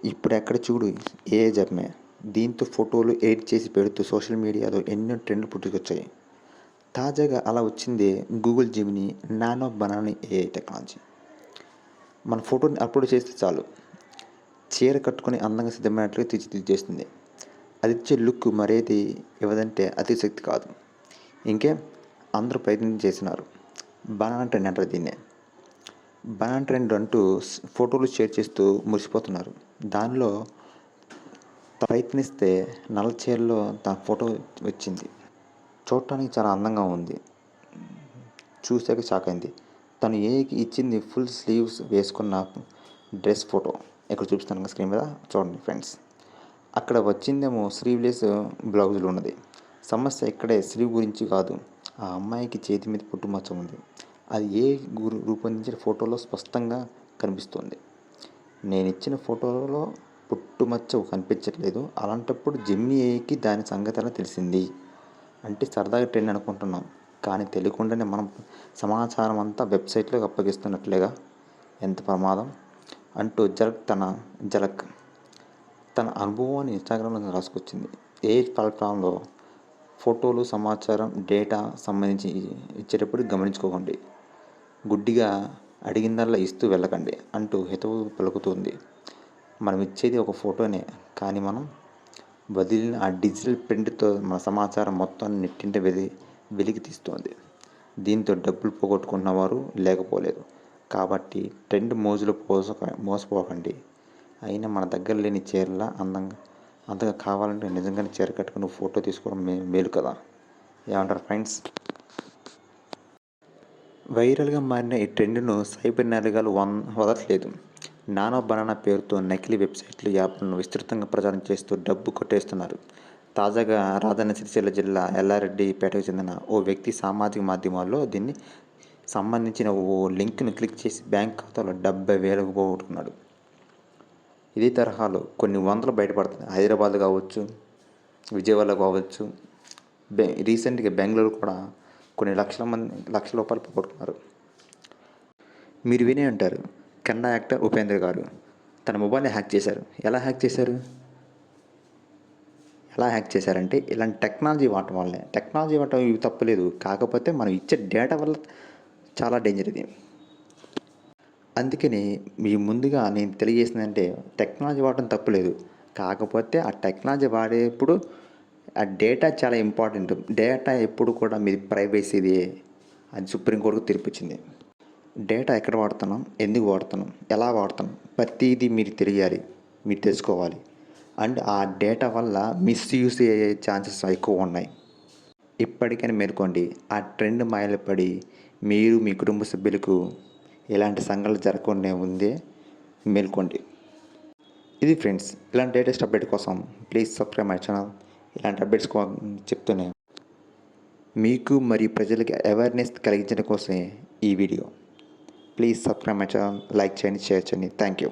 ఇప్పుడు ఎక్కడ చూడు ఏ జపమే. దీంతో ఫోటోలు ఎడిట్ చేసి పెడుతూ సోషల్ మీడియాలో ఎన్నో ట్రెండ్లు పుట్టుకొచ్చాయి. తాజాగా అలా వచ్చిందే Google Gemini nano banana AI technology. మన ఫోటోని అప్లోడ్ చేస్తే చాలు చీర కట్టుకొని అందంగా సిద్ధమైనట్లుగా తీర్చిదిద్దేస్తుంది. అది ఇచ్చే లుక్ మరేది ఇవ్వదంటే అతిశక్తి కాదు. ఇంకేం అందరూ ప్రయత్నం చేస్తున్నారు. బనానా ట్రెండ్ అంటారు దీన్నే. బనానా ట్రెండ్ అంటూ ఫోటోలు షేర్ చేస్తూ మురిసిపోతున్నారు. దానిలో ప్రయత్నిస్తే నల్ల చీరలో తన ఫోటో వచ్చింది. చూడటానికి చాలా అందంగా ఉంది. చూశాక షాక్ అయింది. తను ఏఐకి ఇచ్చింది ఫుల్ స్లీవ్స్ వేసుకున్న డ్రెస్ ఫోటో. ఇక్కడ చూపిస్తాను స్క్రీన్ మీద చూడండి ఫ్రెండ్స్. అక్కడ వచ్చిందేమో స్లీవ్లెస్ బ్లౌజులు ఉన్నది. సమస్య ఇక్కడే స్లీవ్ గురించి కాదు. ఆ అమ్మాయికి చేతి మీద పుట్టుమచ్చ ఉంది. అది రూపొందించిన ఫోటోలో స్పష్టంగా కనిపిస్తోంది. నేను ఇచ్చిన ఫోటోలో పుట్టుమచ్చ కనిపించట్లేదు. అలాంటప్పుడు జెమినీ ఏఐకి దాని సంగతి ఎలా తెలిసింది అంటే సరదాగా ట్రెండ్ అనుకుంటున్నాం. కానీ తెలియకుండానే మనం సమాచారం అంతా వెబ్సైట్లోకి అప్పగిస్తున్నట్లేగా. ఎంత ప్రమాదం అంటూ జలక్ తన అనుభవాన్ని ఇన్స్టాగ్రామ్లో రాసుకొచ్చింది. ఏ ప్లాట్ఫామ్లో ఫోటోలు సమాచారం డేటా సంబంధించి ఇచ్చేటప్పుడు గమనించుకోకండి. గుడ్డిగా అడిగిందల్లా ఇస్తూ వెళ్ళకండి అంటూ హితవు పలుకుతుంది. మనం ఇచ్చేది ఒక ఫోటోనే, కానీ మనం వదిలిన ఆ డిజిటల్ ప్రింట్తో మన సమాచారం మొత్తాన్ని నెట్టింట వెలికి తీస్తోంది. దీంతో డబ్బులు పోగొట్టుకున్నవారు లేకపోలేదు. కాబట్టి ట్రెండ్ మోజులో మోసపోకండి. అయినా మన దగ్గర లేని చీరలా అంతగా కావాలంటే నిజంగానే చీర కట్టుకుని ఫోటో తీసుకోవడం మేలు కదా. ఏమంటారు ఫ్రెండ్స్? వైరల్గా మారిన ఈ ట్రెండ్ను సైబర్ నేరగాళ్లు వదలట్లేదు. నానో బనానా పేరుతో నకిలీ వెబ్సైట్లు, యాప్లను విస్తృతంగా ప్రచారం చేస్తూ డబ్బు కొట్టేస్తున్నారు. తాజాగా రాజన్న సిరిసిల్ల జిల్లా ఎల్లారెడ్డిపేటకు చెందిన ఓ వ్యక్తి సామాజిక మాధ్యమాల్లో దీన్ని సంబంధించిన ఓ లింక్ను క్లిక్ చేసి బ్యాంక్ ఖాతాలో 70,000 పోగొట్టుకున్నాడు. ఇదే తరహాలో కొన్ని వందలు బయటపడుతుంది. హైదరాబాద్ కావచ్చు, విజయవాడ కావచ్చు, రీసెంట్గా బెంగళూరు కూడా కొన్ని లక్షల రూపాయలు పోగొట్టుకున్నారు. మీరు వినే ఉంటారు, కన్నడ యాక్టర్ ఉపేంద్ర గారు తన మొబైల్ని హ్యాక్ చేశారు. ఎలా హ్యాక్ చేశారంటే ఇలాంటి టెక్నాలజీ వాడటం వల్లే. టెక్నాలజీ వాడటం ఇవి తప్పలేదు, కాకపోతే మనం ఇచ్చే డేటా వల్ల చాలా డేంజర్ ఇది. అందుకని మీ ముందుగా నేను తెలియజేసిందంటే టెక్నాలజీ వాడటం తప్పులేదు, కాకపోతే ఆ టెక్నాలజీ వాడేప్పుడు ఆ డేటా చాలా ఇంపార్టెంట్. డేటా ఎప్పుడు కూడా మీది ప్రైవసీది అది సుప్రీంకోర్టుకు తీర్పిచ్చింది. డేటా ఎక్కడ వాడుతున్నాం, ఎందుకు వాడుతున్నాం, ఎలా వాడుతున్నాం ప్రతిదీ మీరు తెలియాలి, మీరు తెలుసుకోవాలి. అండ్ ఆ డేటా వల్ల మిస్యూజ్ అయ్యే ఛాన్సెస్ ఎక్కువ ఉన్నాయి. ఇప్పటికైనా మేల్కోండి. ఆ ట్రెండ్ మాయలు పడి మీరు మీ కుటుంబ సభ్యులకు ఇలాంటి సంఘటనలు జరగకుండా ఉందే మేల్కోండి. ఇది ఫ్రెండ్స్. ఇలాంటి లేటెస్ట్ అప్డేట్ కోసం ప్లీజ్ సబ్స్క్రైబ్ మై ఛానల్. ఇలాంటి అప్డేట్స్ చెప్తూనే మీకు మరియు ప్రజలకి అవేర్నెస్ కలిగించడం కోసమే ఈ video. Please subscribe my channel, like చేయండి, షేర్ చేయండి. Thank you.